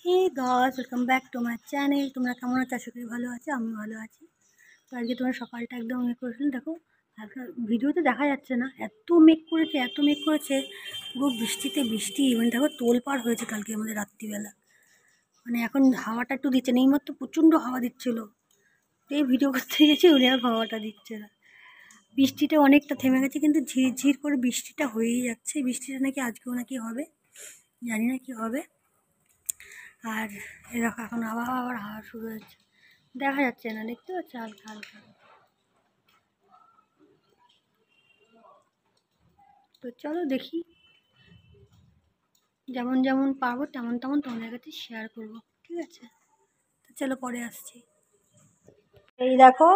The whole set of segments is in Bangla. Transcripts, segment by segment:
Hey guys, welcome back to my channel. তোমরা কেমন আছো? আশা করি ভালো আছো। আমি ভালো আছি। তো আজকে তোমার সকালটা একদম করেছিল দেখো। ভিডিওতে দেখা যাচ্ছে না, এত মেঘ করেছে, এত মেঘ করেছে, পুরো বৃষ্টিতে বৃষ্টি। মানে দেখো তোলপাড় হয়েছে কালকে আমাদের রাত্রিবেলা। মানে এখন হাওয়াটা একটু দিচ্ছে না, এইমাত্র প্রচণ্ড হাওয়া দিচ্ছিলো। তো এই ভিডিও করতে গেছি, উনি আর হাওয়াটা দিচ্ছে না। বৃষ্টিটা অনেকটা থেমে গেছে, কিন্তু ঝিরঝির করে বৃষ্টিটা হয়েই যাচ্ছে। বৃষ্টিটা নাকি আজকেও নাকি হবে, জানি না কি হবে। আর এরকম এখন আবার হাওয়া শুরু হয়েছে, দেখা যাচ্ছে না, দেখতে পাচ্ছি হালকা হালকা। তো চলো দেখি, যেমন যেমন পারবো তেমন তেমন তোমাদের কাছে শেয়ার করবো, ঠিক আছে? তো চলো পরে আসছি। এই দেখো,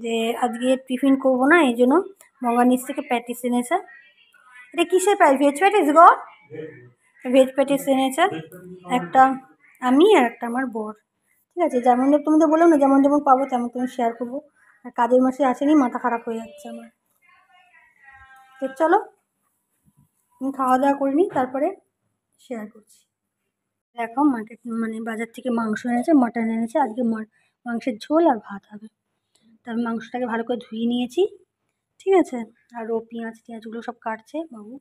যে আজকে টিফিন করবো না, এই জন্য মগার নিচ থেকে প্যাটিস এনেছে। এটা কিসের প্যাটিস? ভেজ প্যাটিস গো, ভেজ প্যাটিস এনেছে একটা, আমি আর একটা আমার বর। ঠিক আছে, যেমন তোমাদের বললাম না, যেমন যেমন পাবো তেমন তেমন শেয়ার করবো। আর কাজের মাসে আসেনি, মাথা খারাপ হয়ে যাচ্ছে আমার। তো চলো, আমি খাওয়া দাওয়া করিনি, তারপরে শেয়ার করছি। দেখো মার্কেট মানে বাজার থেকে মাংস এনেছে, মাটন এনেছে। আজকে মাংসের ঝোল আর ভাত হবে। তার মাংসটাকে ভালো করে ধুয়ে নিয়েছি, ঠিক আছে। আর ও পেঁয়াজ টিয়াজগুলো সব কাটছে বাবু।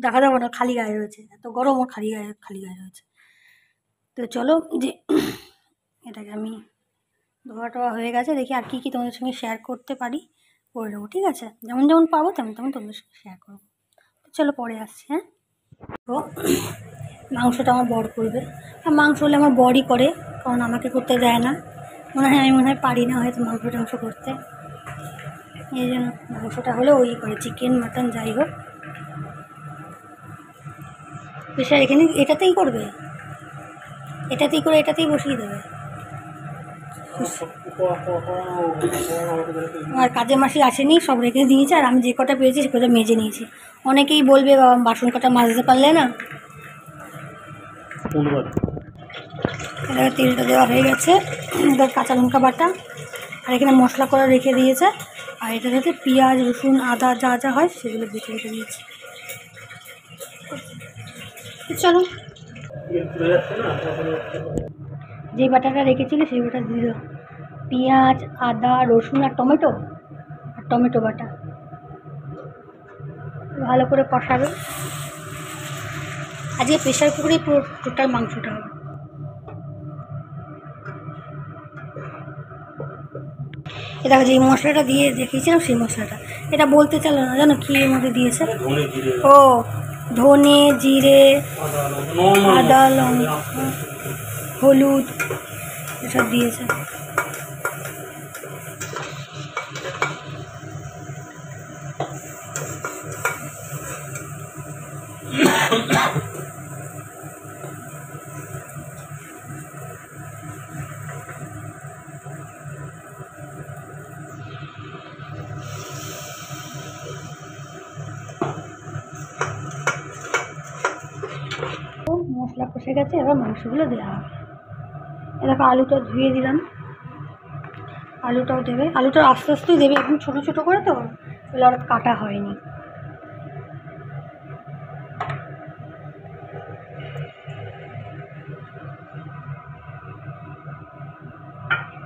দেখা যাবো না, খালি গায়ে রয়েছে, এত গরম ও খালি গায়ে রয়েছে। তো চলো, যে এটাকে আমি ধোয়া টোয়া হয়ে গেছে, দেখি আর কি তোমাদের সঙ্গে শেয়ার করতে পারি করে নেবো, ঠিক আছে? যেমন যেমন পাবো তেমন তেমন তোমাদের সঙ্গে শেয়ার করবো। চলো পরে আসছি, হ্যাঁ। তো মাংসটা আমার বর করবে, আর মাংস হলে আমার বরই করে, কারণ আমাকে করতে দেয় না। আমি মনে হয় পারি না হয়তো মাংস টাংস করতে, এই জন্য মাংসটা হলে ওই করে, চিকেন মাটন যাই হোক। প্রেশার এখানে এটাতেই করবে, এটাতেই করে এটাতেই বসিয়ে দেবে। আর কাজের মাসি আসেনি, সব রেখে দিয়েছে, আর আমি যে কটা পেয়েছি সে কটা মেজে নিয়েছি। অনেকেই বলবে বাবা বাসন কটা মাজতে পারলে না। এটাকে তেলটা দেওয়া হয়ে গেছে, এবার কাঁচা লঙ্কা বাটা, আর এখানে মশলা করে রেখে দিয়েছে। আর এটার সাথে পেঁয়াজ রসুন আদা যা যা হয় সেগুলো বেটে রেখে দিয়েছে। চলো, যে বাটাটা রেখেছিল সেই বাটা দিল, পেঁয়াজ আদা রসুন আর টমেটো বাটা ভালো করে কষাবে। আজকে প্রেশার কুকারে পুরো টোটাল মাংসটা হবে। এটা যে মশলাটা দিয়ে দেখিয়েছিলাম সেই মশলাটা, এটা বলতে চাইলো না, জানো কি এর মধ্যে দিয়েছে? ও ধনে জিরে আদা লঙ্কা হলুদ এসব দিয়েছে। মশলা কষে গেছে, এবার মাংসগুলো দেওয়া হবে। এরকম আলুটা ধুয়ে দিলাম, আলুটাও দেবে, আলুটা আস্তে আস্তেই দেবে, এখন ছোটো ছোটো করে তো এগুলো আর কাটা হয়নি।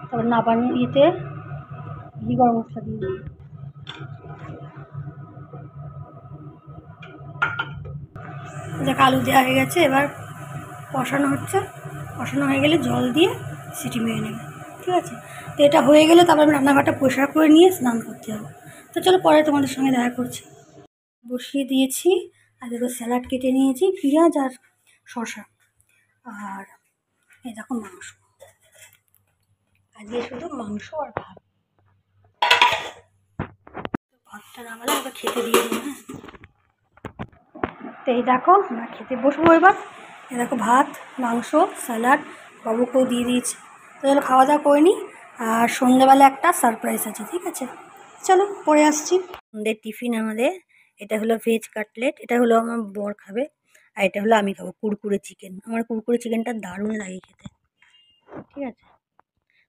তারপর নাবানিতে ঘি গরম মশলা দিয়ে দিই। দেখ আলু দেওয়া হয়ে গেছে, এবার কষানো হচ্ছে, কষানো হয়ে গেলে জল দিয়ে সিটি মেরে নেবে, ঠিক আছে? তো এটা হয়ে গেলে তারপর আমি রান্নাঘরটা পরিষ্কার করে নিয়ে স্নান করতে যাবো। তো চলো পরে তোমাদের সঙ্গে দেখা করছি। বসিয়ে দিয়েছি, আর দেখো স্যালাড কেটে নিয়েছি, পেঁয়াজ আর শসা, আর এই দেখো মাংস। আজকে শুধু মাংস আর ভাত। ভাতটা নামালে ওটা খেতে দিয়ে দেবো, হ্যাঁ। তো এই দেখো আমরা খেতে বসবো এবার। এই দেখো ভাত মাংস স্যালাড বাবুকেও দিয়ে দিয়েছি। তো চলো খাওয়া দাওয়া করে নিই, আর সন্ধ্যাবেলা একটা সারপ্রাইজ আছে, ঠিক আছে? চলো পরে আসছি। সন্ধ্যের টিফিন আমাদের এটা হলো ভেজ কাটলেট, এটা হলো আমার বর খাবে, আর এটা হলো আমি খাবো কুরকুরে চিকেন। আমার কুরকুরে চিকেনটা দারুণ লাগে খেতে, ঠিক আছে?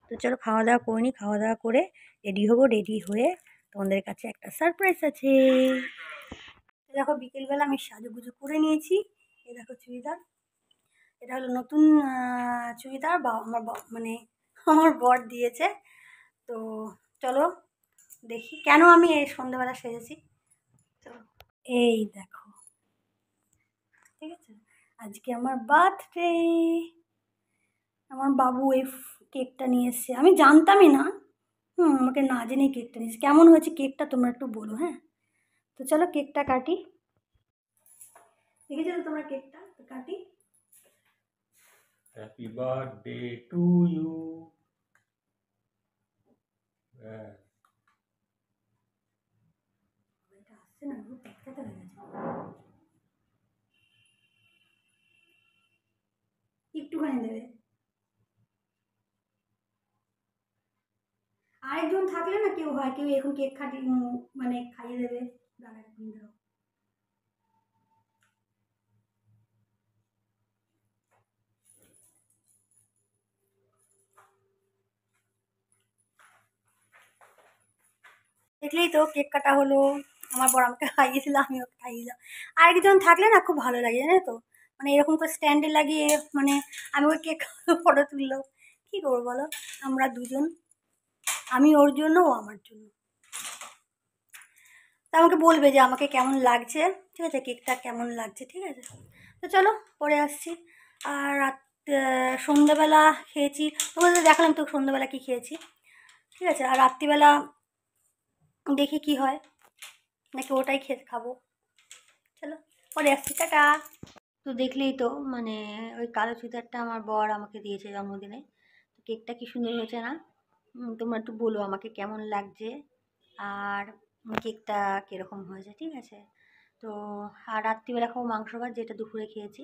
তো চলো খাওয়া দাওয়া করে নিই, খাওয়া দাওয়া করে রেডি হবো, রেডি হয়ে তোমাদের কাছে একটা সারপ্রাইজ আছে। দেখো বিকেলবেলা আমি সাজুগুজু করে নিয়েছি, এই দেখো চুড়িদার, এ এটা হলো নতুন চুড়িদার, বা আমার মানে আমার বর দিয়েছে। তো চলো দেখি কেন আমি এই সন্ধ্যেবেলা সেজেছি। তো এই দেখো, ঠিক আছে, আজকে আমার বার্থডে। আমার বাবু এই কেকটা নিয়ে এসছে, আমি জানতামই না। আমাকে না জেনেই কেকটা নিয়েছে। কেমন হয়েছে কেকটা তোমরা একটু বলো, হ্যাঁ? তো চলো কেকটা কাটি। দেখেছো তো তোমরা কেকটা? তো কাটি। Happy birthday to you. এটা আসছে না, পুরো প্যাকপ্যাকে হয়ে গেছে। একটুখানি দেবে। আরেকজন থাকলে না কেউ হয়, কেউ এখন কেক কাটি মানে খাইয়ে দেবে। দাঁড়া একদিন দাও। দেখলেই তো কেক কাটা হলো। আমার বর আমাকে খাইয়েছিল, আমি ওকে খাইয়ে দিলাম। আরেকজন থাকলে না খুব ভালো লাগে, জানো তো? মানে এরকম করে স্ট্যান্ডে লাগিয়ে, মানে আমি ওই কেক ফটো তুললো। কি করবো বলো? আমরা দুজন, আমি ওর জন্য, ও আমার জন্য। তা আমাকে বলবে যে আমাকে কেমন লাগছে, ঠিক আছে, কেকটা কেমন লাগছে, ঠিক আছে? তো চলো পরে আসছি। আর রাত সন্ধ্যেবেলা খেয়েছি, তোমাদের দেখালাম তো সন্ধ্যেবেলা কী খেয়েছি, ঠিক আছে? আর রাত্রিবেলা দেখি কি হয়, নাকি ওটাই খেতে খাবো। চলো পরে আসছি, টাটা। তো দেখলেই তো, মানে ওই কালো চুড়িদারটা আমার বর আমাকে দিয়েছে জন্মদিনে। তো কেকটা কি সুন্দর হয়েছে না? তোমরা একটু বলো আমাকে কেমন লাগছে, আর কেকটা কীরকম হয়েছে, ঠিক আছে? তো আর রাত্রিবেলা খাবো মাংস ভাত, যেটা দুপুরে খেয়েছি।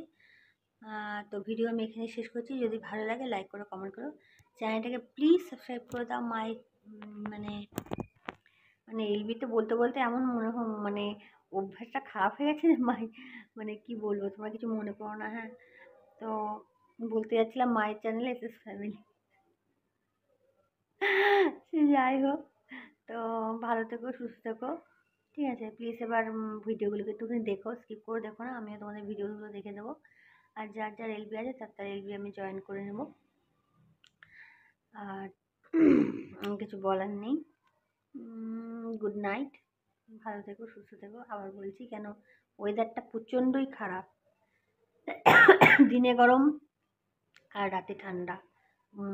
তো ভিডিও আমি এখানে শেষ করছি। যদি ভালো লাগে লাইক করো, কমেন্ট করো, চ্যানেলটাকে প্লিজ সাবস্ক্রাইব করে দাও। মানে মানে এলবিতে বলতে বলতে এমন মানে অভ্যাসটা খারাপ হয়ে গেছে যে মানে কি বলবো, তোমরা কিছু মনে করো না, হ্যাঁ? তো বলতে যাচ্ছিলাম মায়ের চ্যানেল এসএস ফ্যামিলি। যাই হোক, তো ভালো থেকো, সুস্থ থেকো, ঠিক আছে? প্লিজ এবার ভিডিওগুলোকে একটুখানি দেখো, স্কিপ করে দেখো না, আমিও তোমাদের ভিডিওগুলো দেখে দেবো। আর যার যার এলবি আছে তার এলবি আমি জয়েন করে নেব। আর কিছু বলার নেই। গুড নাইট, ভালো থেকো, সুস্থ থেকো। আবার বলছি, কেন ওয়েদারটা প্রচণ্ডই খারাপ। দিনে গরম আর রাতে ঠান্ডা,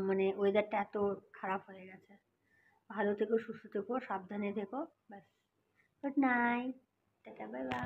মানে ওয়েদারটা এত খারাপ হয়ে গেছে। ভালো থেকো, সুস্থ থেকো, সাবধানে থেকো, ব্যাস। Good night, tata, bye bye.